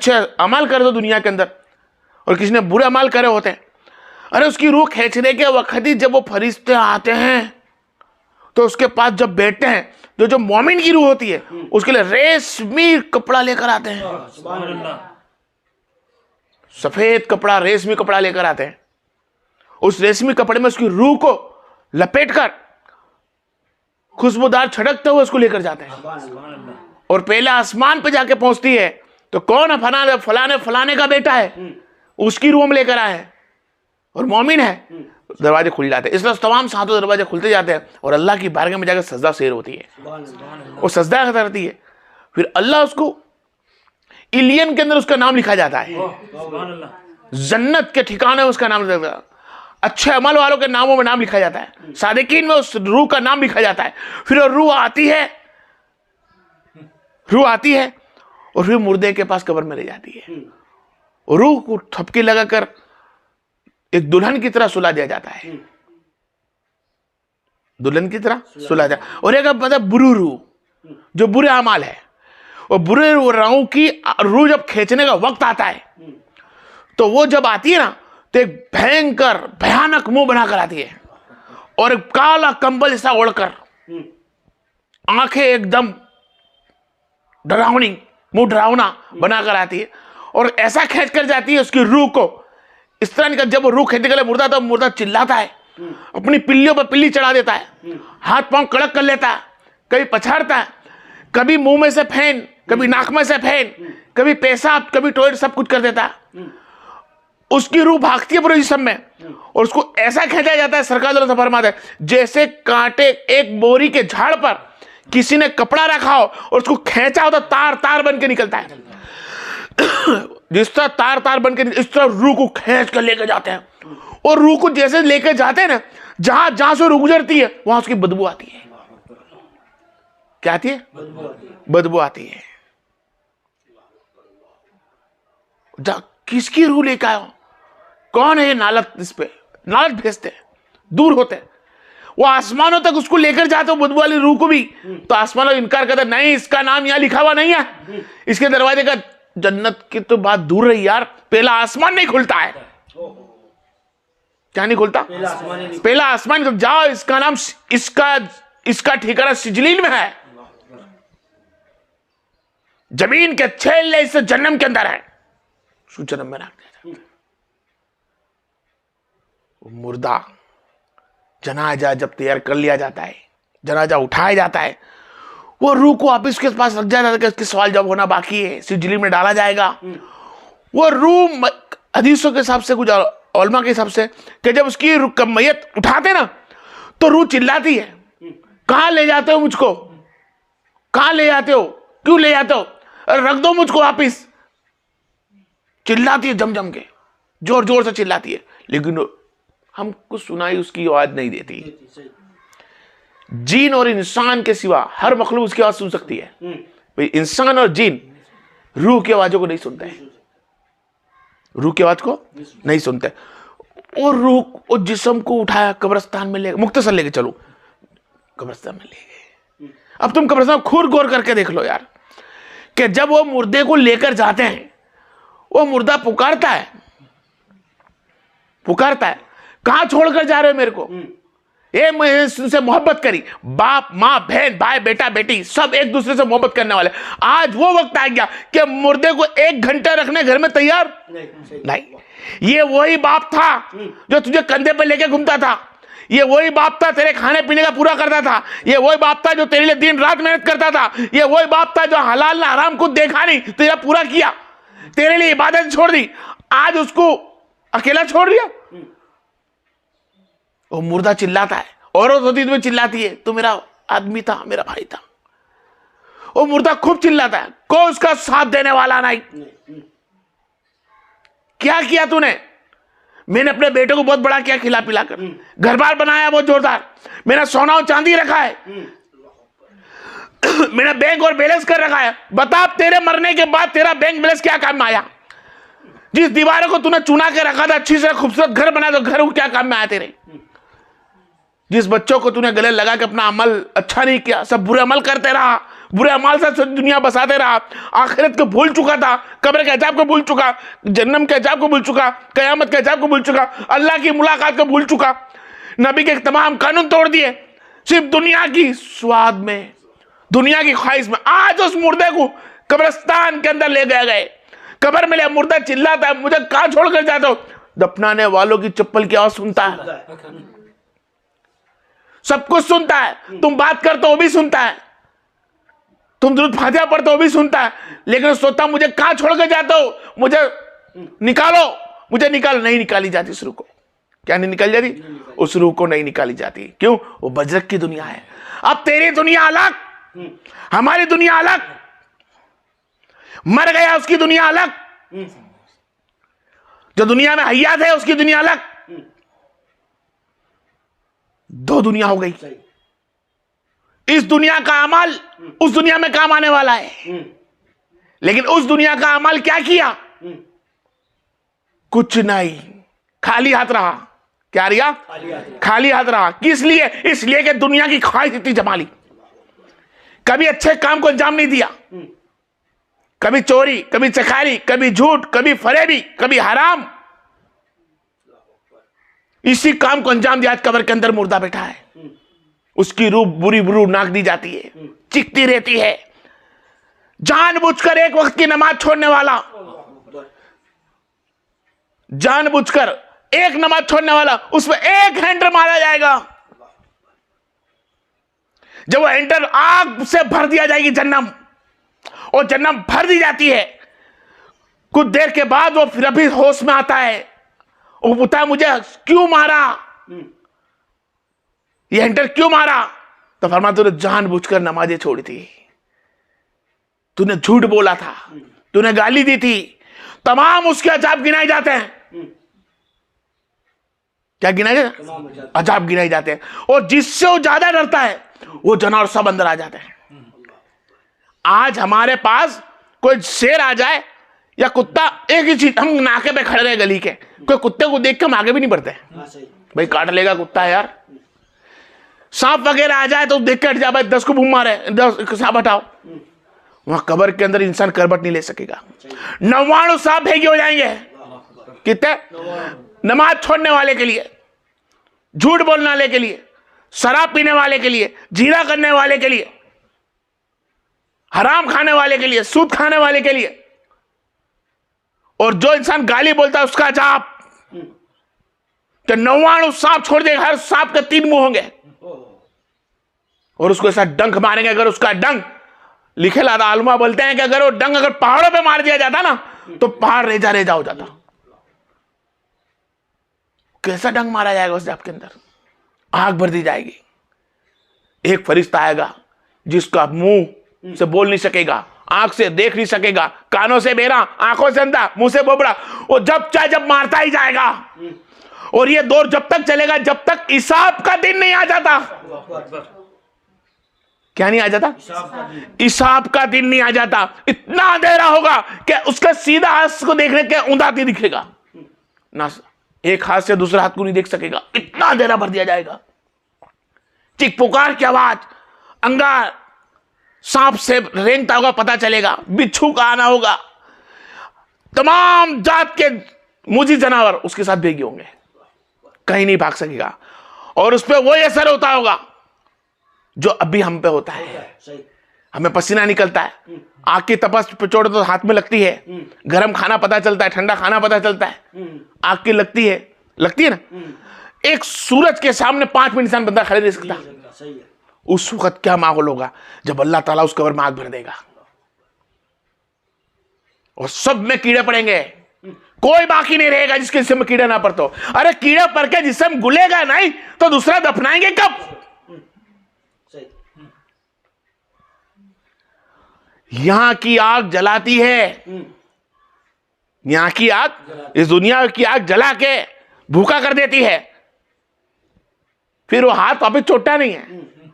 अच्छे अमल कर दो दुनिया के अंदर और किसी ने बुरे अमल करे होते हैं, अरे उसकी रूह खींचने के वक्त ही जब वो फरिश्ते आते हैं तो उसके पास जब बैठते हैं, जो मोमिन की रूह होती है उसके लिए रेशमी कपड़ा लेकर आते हैं, सफेद कपड़ा, रेशमी कपड़ा लेकर आते हैं। उस रेशमी कपड़े में उसकी रूह को लपेटकर खुशबूदार छड़कते हुए उसको लेकर जाते हैं और पहले आसमान पे जाके पहुंचती है तो कौन है? फलाने का बेटा है, उसकी रूह में लेकर आए हैं और मोमिन है, दरवाजे खुल जाते हैं। इसलिए तमाम सातों दरवाजे खुलते जाते हैं और अल्लाह की बारगाह में जाकर सजदा शेर होती है, वो सजदा करती है। फिर अल्लाह उसको इलियन के अंदर उसका नाम लिखा जाता है, जन्नत के ठिकाने में उसका नाम लिखा जाता है, अच्छे अमल वालों के नामों में नाम लिखा जाता है, सादिकीन में उस रूह का नाम लिखा जाता है। फिर रूह आती है और फिर मुर्दे के पास कब्र में ले जाती है, रूह को थपकी लगाकर एक दुल्हन की तरह सुला दिया जाता है, दुल्हन की तरह सुला दिया। और एक मतलब बुरी रूह जो बुरे अमाल है, और बुरे रूहों की रूह जब खींचने का वक्त आता है तो वो जब आती है ना तो एक भयंकर भयानक मुंह बनाकर आती है और एक काला कंबल जैसा ओढ़कर, आंखें एकदम डरावनी, मुंह डरावना बनाकर आती है और ऐसा खींच कर जाती है उसकी रूह को इस तरह निकल। जब वो रूह खींचने के लिए मुर्दा तो मुर्दा चिल्लाता है, अपनी पिल्लियों पर पिल्ली चढ़ा देता है, हाथ पांव कड़क कर लेता है, कभी पछाड़ता है, कभी मुंह में से फेन, कभी नाक में से फेन, कभी पेशाब, कभी टॉयलेट, सब कुछ कर देता है। उसकी रूह भागती है पूरे जिस्म में और उसको ऐसा खींचा जाता है, सरकार फरमाता है जैसे कांटे एक बोरी के झाड़ पर किसी ने कपड़ा रखा हो और उसको खींचा हो तो तार तार बन के निकलता है। जिस तरह तार तार बन के इस तरह रूह को खींच कर लेकर जाते हैं और रूह को जैसे लेकर जाते हैं ना, जहां जहां से रूह गुजरती है वहां उसकी बदबू आती है। क्या आती है? बदबू आती है। किसकी रूह लेकर आयो? कौन है ये नालत? इस पे नालत भेजते हैं, दूर होते हैं, वो आसमानों तक उसको लेकर जाते हो बदबू वाली रूह को भी, तो आसमानों इनकार करते नहीं, इसका नाम यहां लिखा हुआ नहीं है, इसके दरवाजे का जन्नत की तो बात दूर रही यार, पहला आसमान नहीं खुलता है। क्या नहीं खुलता? पहला आसमान। जाओ, इसका नाम इसका ठिकाना सिजलीन में है, जमीन के 6 हिस्से जन्नम के अंदर है, जन्म में रख दिया। मुर्दा जनाजा जब तैयार कर लिया जाता है, जनाजा उठाया जाता है, वो रूह को वापिस के पास रख जाता है, इसके सवाल जवाब होना बाकी है, सिजली में डाला जाएगा। वो रूह हदीसों के हिसाब से, कुछ उलमा के हिसाब से, कि जब उसकी मैयत उठाते ना तो रूह चिल्लाती है, कहां ले जाते हो मुझको, कहां ले जाते हो, क्यों ले जाते हो, रख दो मुझको वापिस। चिल्लाती है, जम के जोर जोर से चिल्लाती है, लेकिन हमको सुनाई उसकी आवाज नहीं देती। जीन और इंसान के सिवा हर मखलूक उसकी आवाज सुन सकती है, भाई इंसान और जीन रूह की आवाजों को नहीं सुनते हैं, रूह की आवाज को नहीं सुनते। और रूह और जिस्म को उठाया कब्रिस्तान में ले, मुख्तसर लेके चलो, कब्रिस्तान में ले गए। अब तुम कब्रिस्तान खुद गौर करके देख लो यार, कि जब वो मुर्दे को लेकर जाते हैं, वो मुर्दा पुकारता है, कहां छोड़कर जा रहे हो मेरे को? ये मैंने उनसे मोहब्बत करी, बाप माँ बहन भाई बेटा बेटी सब एक दूसरे से मोहब्बत करने वाले। आज वो वक्त आ गया कि मुर्दे को 1 घंटा रखने घर में तैयार नहीं। ये वही बाप था जो तुझे कंधे पे लेके घूमता था, ये वही बाप था तेरे खाने पीने का पूरा करता था, ये वही बाप था जो तेरे लिए दिन रात मेहनत करता था, ये वही बाप था जो हलाल ना हराम को देखा नहीं, तेरा पूरा किया, तेरे लिए इबादत छोड़ दी, आज उसको अकेला छोड़ दिया। वो मुर्दा चिल्लाता है, औरत होती तो चिल्लाती है, तो मेरा आदमी था, मेरा भाई था। वो मुर्दा खूब चिल्लाता है, कोई उसका साथ देने वाला नहीं। क्या किया तूने? मैंने अपने बेटे को बहुत बड़ा किया, खिला पिला कर, घर बार बनाया बहुत जोरदार, मैंने सोना और चांदी रखा है, मैंने बैंक और बैलेंस कर रखा है। बता तेरे मरने के बाद तेरा बैंक बैलेंस क्या काम में आया? जिस दीवारों को तूने चुना के रखा था, अच्छी से खूबसूरत घर बनाया, तो घर को क्या काम में आया तेरे? जिस बच्चों को तूने गले लगा के अपना अमल अच्छा नहीं किया, सब बुरे अमल करते रहा, बुरे अमाल से दुनिया बसाते रहा, आखिरत को भूल चुका था, कब्र के अजाब को भूल चुका, जन्नम के अजाब को भूल चुका, कयामत के अजाब को भूल चुका, अल्लाह की मुलाकात को भूल चुका, नबी के तमाम कानून तोड़ दिए सिर्फ दुनिया की स्वाद में, दुनिया की ख्वाहिश में। आज उस मुर्दे को कब्रिस्तान के अंदर ले गए, कब्र में ले मुर्दा चिल्लाता है, मुझे कहां छोड़कर जाते हो? दफनाने वालों की चप्पल की आवाज सुनता है, सब कुछ सुनता है। तुम बात करते हो वो भी सुनता है, तुम दुरूद फातिहा पढ़ते हो वो भी सुनता है, लेकिन सोचता मुझे कहां छोड़कर जाते हो, मुझे निकालो, मुझे निकालो। नहीं निकाली जाती उस रूह को। क्या नहीं निकाली जाती? उस रूह को नहीं निकाली जाती। क्यों? वो बजरक की दुनिया है। अब तेरी दुनिया अलग, हमारी दुनिया अलग, मर गया उसकी दुनिया अलग, जो दुनिया में हयात है उसकी दुनिया अलग, दो दुनिया हो गई। इस दुनिया का अमल उस दुनिया में काम आने वाला है, लेकिन उस दुनिया का अमल क्या किया? कुछ नहीं, खाली हाथ रहा। क्या रहा? खाली हाथ रहा। किस लिए? इसलिए कि दुनिया की ख्वाहिश इतनी जमा ली, कभी अच्छे काम को अंजाम नहीं दिया, कभी चोरी, कभी चकारी, कभी झूठ, कभी फरेबी, कभी हराम, इसी काम को अंजाम दिया। आज कब्र के अंदर मुर्दा बैठा है, उसकी रूह बुरी बुरी नाक दी जाती है, चिकती रहती है। जानबूझकर एक वक्त की नमाज छोड़ने वाला, जानबूझकर एक नमाज छोड़ने वाला, उसमें एक हैंडर मारा जाएगा। जब वो हैंडर आग से भर दिया जाएगी जन्नम, और जन्नम भर दी जाती है, कुछ देर के बाद वो फिर अभी होश में आता है। वो पूछता है मुझे क्यों मारा, ये हैंडर क्यों मारा? तो फरमाया तूने जानबूझकर नमाजें छोड़ी थी, तूने झूठ बोला था, तूने गाली दी थी। तमाम उसके अजाब गिनाए जाते हैं। क्या गिनाए जाते हैं? अजाब गिनाए जाते हैं। और जिससे वो ज्यादा डरता है वो जानवर सब अंदर आ जाते हैं। आज हमारे पास कोई शेर आ जाए या कुत्ता, एक ही चीज, हम नाके पे खड़े रहे गली के, कोई कुत्ते को देख के हम आगे भी नहीं बढ़ते, भाई काट लेगा कुत्ता यार। सांप वगैरह आ जाए तो देख के हट जा, भाई 10 को बूम मारे, 10 सांप हटाओ। वहां कब्र के अंदर इंसान करबट नहीं ले सकेगा। 99 सांप भेगे हो जाएंगे। कितने? नमाज छोड़ने वाले के लिए, झूठ बोलने वाले के लिए, शराब पीने वाले के लिए, जीरा करने वाले के लिए, हराम खाने वाले के लिए, सूद खाने वाले के लिए, और जो इंसान गाली बोलता है उसका अजाब। तो 99 सांप छोड़ देगा, हर सांप के 3 मुंह होंगे, और उसको ऐसा डंक मारेंगे। अगर उसका डंक, लिखे लादा आलमा बोलते हैं कि अगर वो डंक अगर पहाड़ों पे मार दिया जाता ना तो पहाड़ रेजा रेजा हो जाता। कैसा डंक मारा जाएगा उस जाप के अंदर? आग भर दी जाएगी। एक फरिश्ता आएगा जिसका मुंह से बोल नहीं सकेगा, आंख से देख नहीं सकेगा, कानों से बेरा, आंखों से अंधा, मुंह से बोबड़ा, वो जब चाहे जब मारता ही जाएगा। और ये दौर जब तक चलेगा जब तक हिसाब का दिन नहीं आ जाता। क्या नहीं आ जाता? हिसाब का दिन नहीं आ जाता। इतना अंधेरा होगा कि उसका सीधा हाथ को देखने के ऊंधाती दिखेगा ना, एक हाथ से दूसरे हाथ को नहीं देख सकेगा। इतना अंधेरा भर दिया जाएगा। चीख पुकार की आवाज, अंगार सांप से रेंगता होगा पता चलेगा, बिच्छू का आना होगा, तमाम जात के मुजी जानवर उसके साथ भेगे होंगे, कहीं नहीं भाग सकेगा। और उस पर वही असर होता होगा जो अभी हम पे होता है। हमें पसीना निकलता है, आग की तपस पे चोट तो हाथ में लगती है, गर्म खाना पता चलता है, ठंडा खाना पता चलता है, आग की लगती है ना। एक सूरज के सामने 5 मिनट इंसान बंदा खड़े नहीं सकता। उस वक्त क्या माहौल होगा जब अल्लाह ताला उस कब्र में आग भर देगा और सब में कीड़े पड़ेंगे, कोई बाकी नहीं रहेगा जिसके जिस्म में कीड़ा ना पड़ता हो। अरे कीड़ा पड़ के जिस्म गुलेगा नहीं तो दूसरा दफनाएंगे कब? यहां की आग जलाती है, यहां की आग इस दुनिया की आग जला के भूखा कर देती है। फिर वो हाथ वापिस छोटा नहीं है,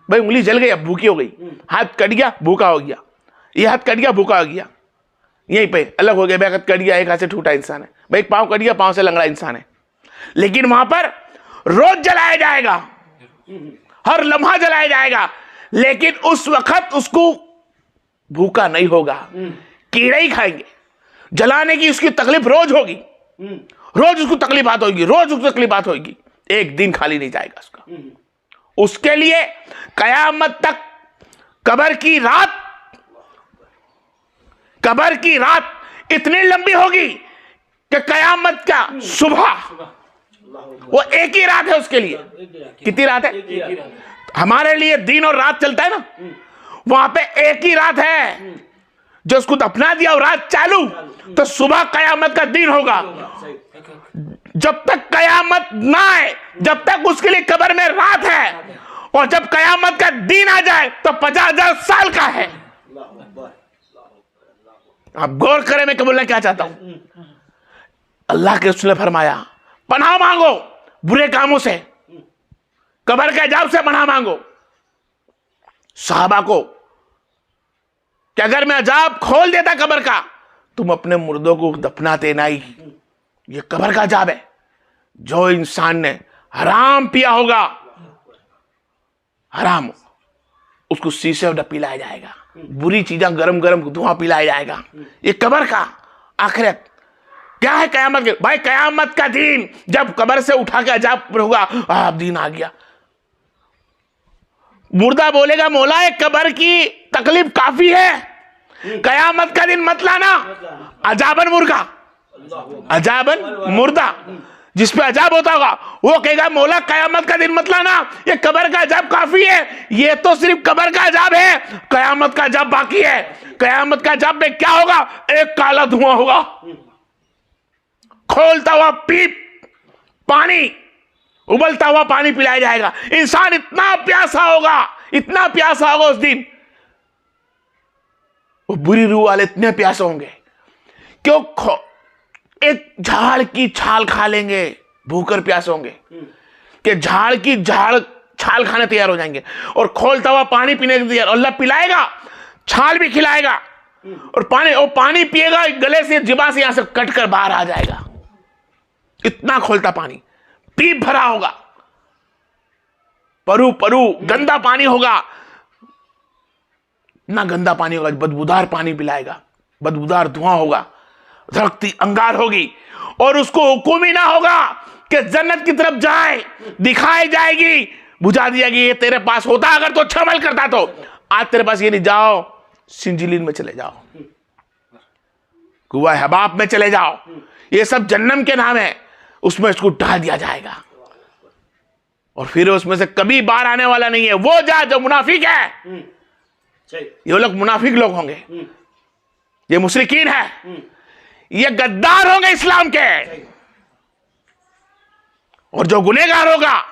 भाई उंगली जल गई अब भूखी हो गई, हाथ कट गया भूखा हो गया, ये हाथ कट गया भूखा हो गया, यहीं पे अलग हो गया। भाई हाथ कट गया, एक हाथ से ठूठा इंसान है, भाई एक पांव कट गया पांव से लंगड़ा इंसान है। लेकिन वहां पर रोज जलाया जाएगा, हर लम्हा जलाया जाएगा, लेकिन उस वक्त उसको भूखा नहीं होगा, कीड़े ही खाएंगे। जलाने की उसकी तकलीफ रोज होगी, रोज उसको तकलीफात होगी, रोज उसको तकलीफात होगी, एक दिन खाली नहीं जाएगा उसका। उसके लिए कयामत तक कब्र की रात इतनी लंबी होगी कि कयामत का सुबह, वो एक ही रात है उसके लिए। कितनी रात है? हमारे लिए दिन और रात चलता है ना, वहां पे एक ही रात है। जो उसको दफना दिया और रात चालू, तो सुबह कयामत का दिन होगा। जब तक कयामत ना आए, जब तक उसके लिए कब्र में रात है, और जब कयामत का दिन आ जाए तो 50,000 साल का है। आप गौर करें मैं क्या बोलना क्या चाहता हूं। अल्लाह के रसूल ने फरमाया, पनाह मांगो बुरे कामों से, कब्र के अजाब से पनाह मांगो। सहाबा को कि अगर मैं अजाब खोल देता कब्र का, तुम अपने मुर्दों को दफनाते नहीं। ये कब्र का अजाब है। जो इंसान ने हराम पिया होगा, हराम, उसको शीशे में पिलाया जाएगा, बुरी चीजें गरम गरम धुआं पिलाया जाएगा। ये कब्र का आखिरत क्या है? कयामत के भाई, कयामत का दिन जब कब्र से उठा के अजाब होगा, आप दिन आ गया। मुर्दा बोलेगा, मौला एक कब्र की तकलीफ काफी है, कयामत का दिन मत लाना। अजाबन मुर्गा, अजाबन मुर्दा, जिसपे अजाब होता होगा, वो कहेगा मौला कयामत का दिन मत लाना, ये कब्र का अजाब काफी है। ये तो सिर्फ कब्र का अजाब है, कयामत का अजाब बाकी है। कयामत का अजाब में क्या होगा? एक काला धुआं होगा, खोलता हुआ पीप पानी, उबलता हुआ पानी पिलाया जाएगा। इंसान इतना प्यासा होगा, इतना प्यासा होगा उस दिन, वो बुरी रूह वाले इतने प्यासे होंगे क्यों एक झाड़ की छाल खा लेंगे, भूखकर प्यासे होंगे कि झाड़ की छाल खाने तैयार हो जाएंगे, और खोलता हुआ पानी पीने के तैयार। अल्लाह पिलाएगा, छाल भी खिलाएगा, और पानी पिएगा, गले से जिबा से यहां से कट कर बाहर आ जाएगा। इतना खोलता पानी, पीप भरा होगा, परू गंदा पानी होगा, इतना गंदा पानी होगा, बदबूदार पानी पिलाएगा, बदबूदार धुआं होगा, धड़कती अंगार होगी, और उसको हुक्म ही ना होगा कि जन्नत की तरफ जाए, दिखाई जाएगी, बुझा दिया कि ये तेरे पास होता, अगर तो अच्छा अमल करता तो आज तेरे पास ये नहीं, जाओ सिंजिलीन में चले जाओ, कुआ हबाब में चले जाओ, ये सब जन्नम के नाम है, उसमें इसको डाल दिया जाएगा, और फिर उसमें से कभी बाहर आने वाला नहीं है। वो जा जो मुनाफिक है, ये लोग मुनाफिक लोग होंगे, ये मुशरिकीन है, ये गद्दार होंगे इस्लाम के, और जो गुनहगार होगा,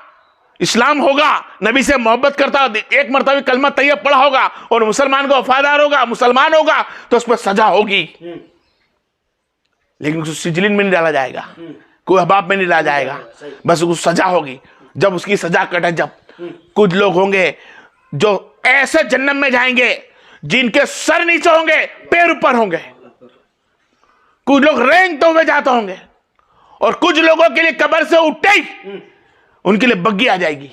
इस्लाम होगा, नबी से मोहब्बत करता, एक मरतबा कलमा तैयब पढ़ा होगा, और मुसलमान को वफादार होगा, मुसलमान होगा, तो उस पर सजा होगी, लेकिन उसको सिजलिन में नहीं डाला जाएगा, कोई हबाब में नहीं डाला जाएगा, बस उसको सजा होगी। जब उसकी सजा कटे, जब कुछ लोग होंगे जो ऐसे जन्नत में जाएंगे जिनके सर नीचे होंगे, पैर ऊपर होंगे, कुछ लोग रेंगते हुए जाते होंगे, और कुछ लोगों के लिए कब्र से उठते ही उनके लिए बग्गी आ जाएगी,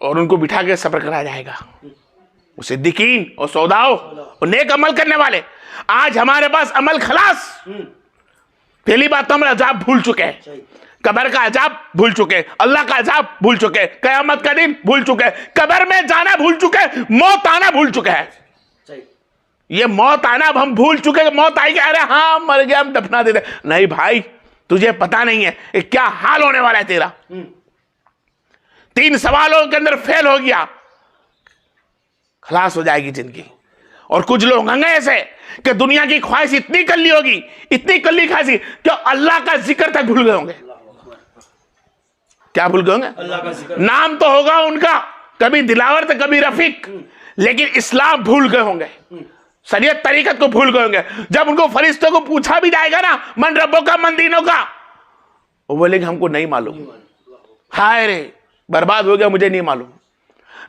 और उनको बिठा के सफर कराया जाएगा। सिद्दीकीन और सौदाओ और नेक अमल करने वाले, आज हमारे पास अमल खलास। पहली बात तो हम अजाब भूल चुके हैं, कब्र का अजाब भूल चुके, अल्लाह का अजाब भूल चुके, कयामत का दिन भूल चुके, कब्र में जाना भूल चुके, मौत आना भूल चुके हैं। ये मौत आना अब हम भूल चुके, मौत आएगी, अरे हाँ मर गया, हम दफना दे रहे। नहीं भाई, तुझे पता नहीं है क्या हाल होने वाला है तेरा। 3 सवालों के अंदर फेल हो गया, खलास हो जाएगी जिंदगी। और कुछ लोग होंगे ऐसे कि दुनिया की ख्वाहिश इतनी कल्ली होगी, इतनी कल्ली ख्वाहिश कि अल्लाह का जिक्र तक भूल गए होंगे। क्या भूल गए होंगे? अल्लाह का जिक्र। नाम तो होगा उनका, कभी दिलावर तो कभी रफीक, लेकिन इस्लाम भूल गए होंगे, शरीयत तरीकत को भूल गए होंगे। जब उनको फरिश्तों को पूछा भी जाएगा ना, मन रब्बों का मन दीनों का, वो बोलेंगे हमको नहीं मालूम, हाय रे बर्बाद हो गया, मुझे नहीं मालूम।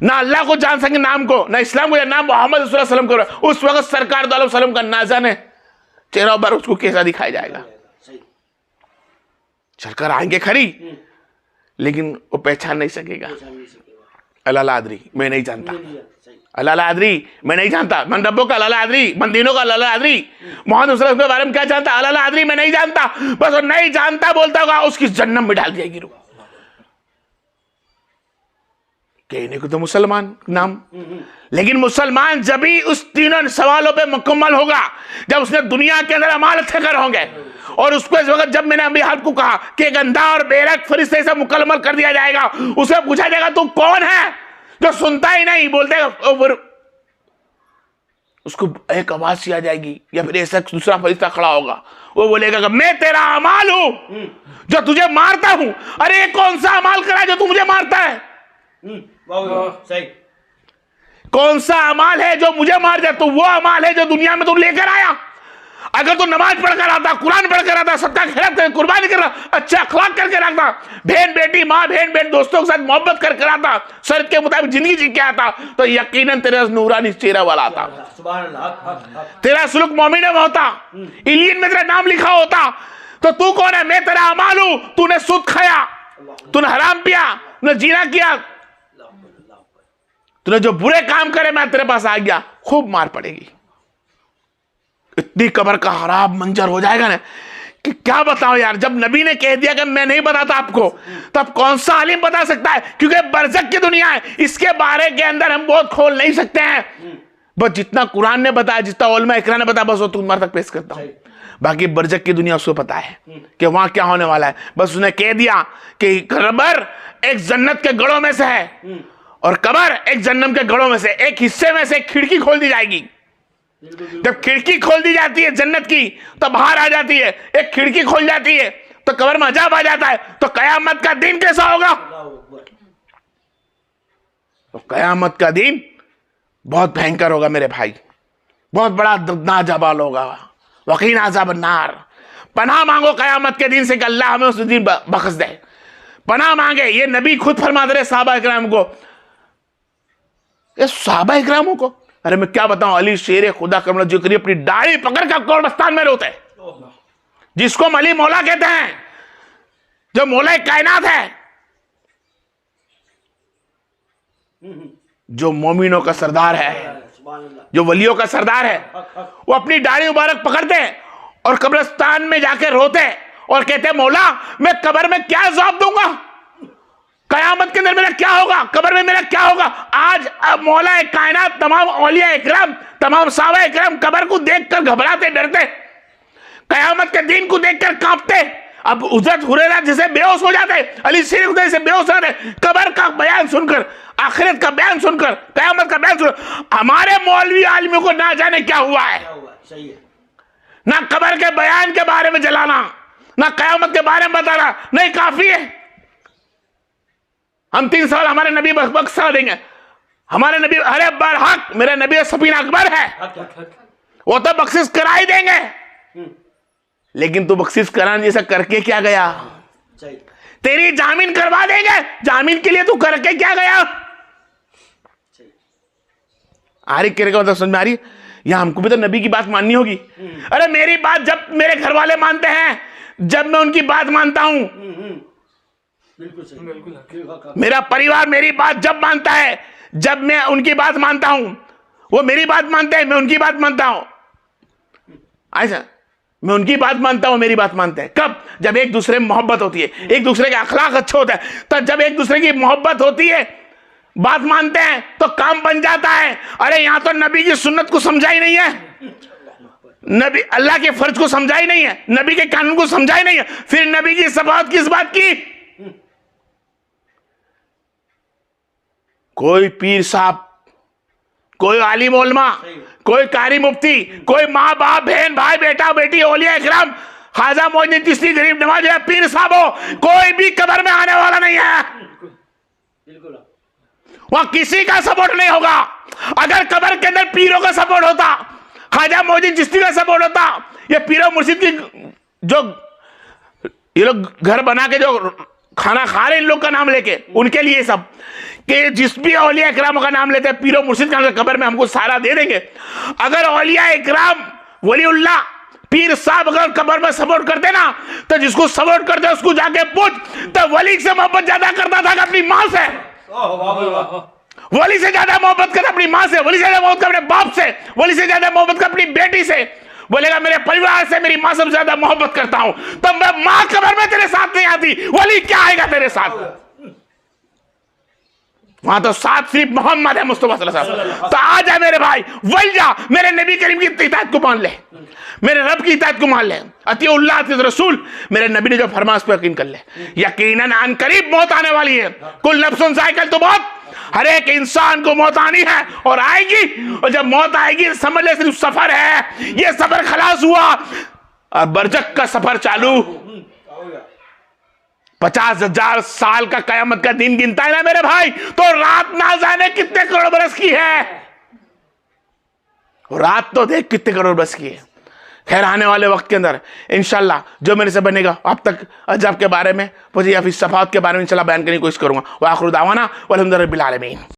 ना अल्लाह को जान सकेंगे नाम को, ना इस्लाम को, या नाम मोहम्मद सल्लल्लाहु अलैहि वसल्लम को। उस वक्त सरकार दो अलैहि वसल्लम का ना जाने चेहरा पर उसको कैसा दिखाया जाएगा। सरकार आएंगे खरी, लेकिन वो पहचान नहीं सकेगा। अल्लाह लादरी, मैं नहीं जानता। अल्लाह आदरी मैं नहीं जानता, मन रब्बों का अल्लाह आदरी, मन दीनों का अल्लाह आदरी, मोहम्मद उसके बारे में क्या जानता, अल्लाह आदरी मैं नहीं जानता, बस वो नहीं जानता बोलता होगा, उसकी जन्नत में डाल जाएगी रूह। कहने को तो मुसलमान नाम, लेकिन मुसलमान जब भी उस तीनों सवालों पे मुकम्मल होगा जब उसने दुनिया के अंदर अमाल अच्छे कर होंगे, और उसको इस वक्त जब मैंने अभी आपको कहा कि एक अंधा और बेरक फरिश्ते से मुकम्मल कर दिया जाएगा, उसे पूछा जाएगा तू कौन है, जो सुनता ही नहीं बोलते, उसको एक आवाज सी आ जाएगी या फिर ऐसा दूसरा फरिश्ता खड़ा होगा, वो बोलेगा कि मैं तेरा अमाल हूं जो तुझे मारता हूं। अरे कौन सा अमाल करा जो तू मुझे मारता है? सही। कौन सा अमाल है जो मुझे मार जाए? तो वो अमाल है जो दुनिया में तू लेकर आया। अगर तू नमाज पढ़कर आता, कुरान पढ़कर आता, सबका खैरात कर, कुर्बानी कर रहा, अच्छा अखलाक करके रखता, बहन बेटी, माँ बहन बेट दोस्तों के साथ मोहब्बत करके आता, शरीयत के मुताबिक जिंदगी जी के आता, तो यकीनन तेरा नूरानी चेहरा वाला आता, तेरा सुलूक मोमिन में होता, इलियन में तेरा नाम लिखा होता। तो तू कौन है? मैं तेरा अमाल हूं। तूने सूद खाया, तूने हराम पिया, तूने जीना किया, तूने जो बुरे काम करे, मैं तेरे पास आ गया, खूब मार पड़ेगी। इतनी कब्र का खराब मंजर हो जाएगा ना कि क्या बताओ यार। जब नबी ने कह दिया कि मैं नहीं बताता आपको, तब कौन सा आलिम बता सकता है? क्योंकि बरज़ख की दुनिया है, इसके बारे के अंदर हम बहुत खोल नहीं सकते हैं। बस जितना कुरान ने बताया, जितना उलमा इकराम ने बताया, बस वो तुम्हारे तक पेश करता हूं। बाकी बरज़ख की दुनिया उसको पता है कि वहां क्या होने वाला है। बस उसने कह दिया कि कब्र एक जन्नत के गढ़ों में से है, और कब्र एक जन्नत के गढ़ों में से एक हिस्से में से एक खिड़की खोल दी जाएगी। जब खिड़की खोल दी जाती है जन्नत की, तो बाहर आ जाती है, एक खिड़की खोल जाती है तो कब्र में अजाब आ जाता है। तो कयामत का दिन कैसा होगा? तो कयामत का दिन बहुत भयंकर होगा मेरे भाई, बहुत बड़ा दर्दनाक जबाल होगा। वकीना अज़ाब अन्नार। पनाह मांगो कयामत के दिन से कि अल्लाह हमें उस दिन बख्श दे। पनाह मांगे, ये नबी खुद फरमा दे रहे सहाबा इकराम को, ये सहाबा इकरामों को। अरे मैं क्या बताऊं, अली शेर खुदा कमला जिक्री अपनी दाढ़ी पकड़ कर कब्रिस्तान में रोते, जिसको हम अली मौला कहते हैं, जो मौला कायनात है, जो मोमिनों का सरदार है, जो वलियों का सरदार है, वो अपनी दाढ़ी मुबारक पकड़ते हैं और कब्रिस्तान में जाकर रोते और कहते मौला मैं कब्र में क्या जवाब दूंगा, कयामत के अंदर मेरा क्या होगा, कब्र में मेरा क्या होगा। आज मौला कायनात, तमाम औलिया इकराम, तमाम साहबा इकराम कब्र को देखकर घबराते, डरते, कयामत के दिन को देखकर कांपते। अब उजरत हुरैरा जैसे बेहोश हो जाते, अली शेर जैसे बेहोश हो जाते कब्र का बयान सुनकर, आखिरत का बयान सुनकर, कयामत का बयान सुनकर। हमारे मौलवी आलिमों को ना जाने क्या हुआ है, ना कब्र के बयान के बारे में जलाना, ना कयामत के बारे में बताना नहीं काफी है। हम 3 साल हमारे नबी बख्शा देंगे, हमारे नबी अरे बरहक मेरे नबी सफीन अकबर है, वो तो बख्शिश करा ही देंगे। लेकिन तू बख्शिश कराने जैसा करके क्या गया? तेरी जामीन करवा देंगे, जामीन के लिए तू करके क्या गया? आ रही कहने का मतलब समझ में आ रही? यहां हमको भी तो नबी की बात माननी होगी। अरे मेरी बात जब मेरे घर वाले मानते हैं, जब मैं उनकी बात मानता हूं, मेरा परिवार मेरी बात जब मानता है, जब मैं उनकी बात मानता हूं, वो मेरी बात मानते हैं, मैं उनकी बात मानता हूं। ऐसा मैं उनकी बात मानता हूं, मेरी बात मानते हैं। कब? जब एक दूसरे में मोहब्बत होती है, एक दूसरे का अखलाक अच्छा होता है, तब जब एक दूसरे की मोहब्बत होती है, बात मानते हैं, तो काम बन जाता है। अरे यहां तो नबी की सुन्नत को समझा ही नहीं है, नबी अल्लाह के फर्ज को समझा ही नहीं है, नबी के कानून को समझा ही नहीं है, फिर नबी की सबात किस बात की? कोई पीर साहब, कोई आलिम उलमा, कोई कारी मुफ्ती, कोई माँ बाप, बहन भाई, बेटा बेटी, औलिया इकराम, ख्वाजा मोइनुद्दीन चिश्ती, गरीब नवाज या पीर साहब हो, कोई भी कब्र में आने वाला नहीं है। वहां किसी का सपोर्ट नहीं होगा। अगर कब्र के अंदर पीरों का सपोर्ट होता, ख्वाजा मोइनुद्दीन चिश्ती का सपोर्ट होता, ये पीरों मुर्शिद की जो ये लोग घर बना के जो खाना खा रहे इन लोग का नाम लेके, उनके लिए सब कि जिस भी औलिया इकराम का नाम लेते हैं, पीरों मुर्शिद का कब्र में हमको सारा दे देंगे। अगर औलिया इकराम, वलीउल्लाह, पीर साहब अगर कब्र में सपोर्ट करते ना, तो जिसको सपोर्ट करते उसको जाके पूछ, तो वली से मोहब्बत ज्यादा करता था कि अपनी मां से। वली से ज्यादा मोहब्बत करता अपनी माँ से, वली से ज्यादा मोहब्बत करता अपने बाप से, वली से ज्यादा मोहब्बत करता अपनी बेटी से। बोलेगा मेरे परिवार से मेरी माँ से ज्यादा मोहब्बत करता हूं, तो मैं माँ कब्र में तेरे साथ नहीं आती, वली क्या आएगा तेरे साथ? वहां तो साथ सिर्फ मोहम्मद है मुस्तफा सल्लल्लाहु अलैहि वसल्लम। तो आ जा मेरे भाई, वल जा, मेरे नबी करीम की इताअत को मान ले, मेरे रब की इताअत को मान ले। अतिउल्लाह अतिउर रसूल, मेरे नबी ने जो फरमाया उस पर यकीन कर ले। यकीनन अन करीब मौत आने वाली है। कुल नफ्सुन ज़ाइक़तुल मौत, हर एक इंसान को मौत आनी है और आएगी। और जब मौत आएगी समझ ले सिर्फ सफर है, ये सफर खलास हुआ और बरजक का सफर चालू। 50,000 साल का कयामत का दिन गिनता है ना मेरे भाई, तो रात ना जाने कितने करोड़ बरस की है, रात तो देख कितने करोड़ बरस की है। खैर आने वाले वक्त के अंदर इंशाल्लाह जो मेरे से बनेगा अब तक अजब के बारे में मुझे या फिर सफात के बारे में इंशाल्लाह बयान करने की कोशिश करूंगा। व आखिर दावाना वल्हम्दुलिल्लाहि रब्बिल आलमीन।